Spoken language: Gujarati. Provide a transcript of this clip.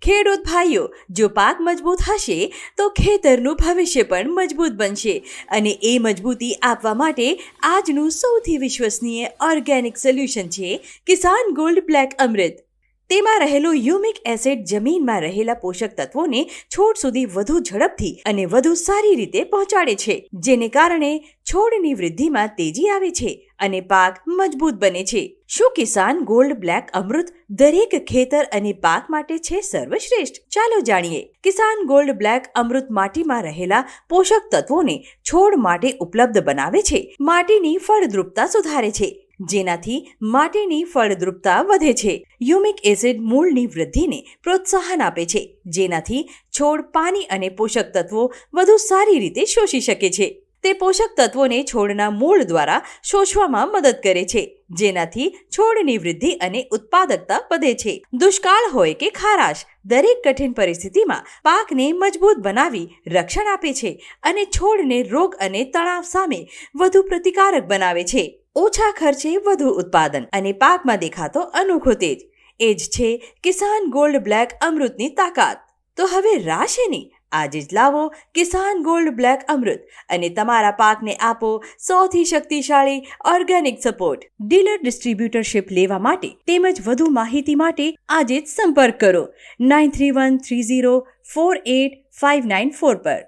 ખેડૂત ભાઈઓ, જો પાક મજબૂત હશે તો ખેતરનું ભવિષ્ય પણ મજબૂત બનશે અને એ મજબૂતી આપવા માટે આજનું સૌથી વિશ્વસનીય ઓર્ગેનિક સોલ્યુશન છે કિસાન ગોલ્ડ બ્લેક અમૃત। તેમાં રહેલું હ્યુમિક એસિડ જમીનમાં રહેલા પોષક તત્વોને છોડ સુધી વધુ ઝડપથી અને વધુ સારી રીતે પહોંચાડે છે, જેને કારણે છોડની વૃદ્ધિમાં તેજી આવે છે અને પાક મજબૂત બને છે। શું કિસાન ગોલ્ડ બ્લેક અમૃત દરેક ખેતર અને પાક માટે છે સર્વશ્રેષ્ઠ? ચાલો જાણીએ। કિસાન ગોલ્ડ બ્લેક અમૃત માટીમાં રહેલા પોષક તત્વોને છોડ માટે ઉપલબ્ધ બનાવે છે, માટીની ફળદ્રુપતા સુધારે છે, જેનાથી માટીની ફળદ્રુપતા વધે છે। હ્યુમિક એસિડ મૂળની વૃદ્ધિને પ્રોત્સાહન આપે છે, જેનાથી છોડ પાણી અને પોષક તત્વો વધુ સારી રીતે શોષી શકે છે। તે પોષક તત્વોને છોડના મૂળ દ્વારા શોષવામાં મદદ કરે છે, જેનાથી છોડની વૃદ્ધિ અને ઉત્પાદકતા વધે છે। દુષ્કાળ હોય કે ખારાશ, દરેક કઠિન પરિસ્થિતિમાં પાકને મજબૂત બનાવી રક્ષણ આપે છે અને છોડને રોગ અને તણાવ સામે વધુ પ્રતિકારક બનાવે છે। ઓછા ખર્ચે વધુ ઉત્પાદન અને પાકમાં દેખાતો અનોખો તેજ, એ જ છે કિસાન ગોલ્ડ બ્લેક અમૃતની તાકાત। તો હવે રાહ શેની? આજે જ લાવો કિસાન ગોલ્ડ બ્લેક અમૃત અને તમારા પાકને આપો સૌથી શક્તિશાળી ઓર્ગેનિક સપોર્ટ। ડીલર ડિસ્ટ્રીબ્યુટરશિપ લેવા માટે તેમજ વધુ માહિતી માટે આજે જ સંપર્ક કરો 9313048594 પર।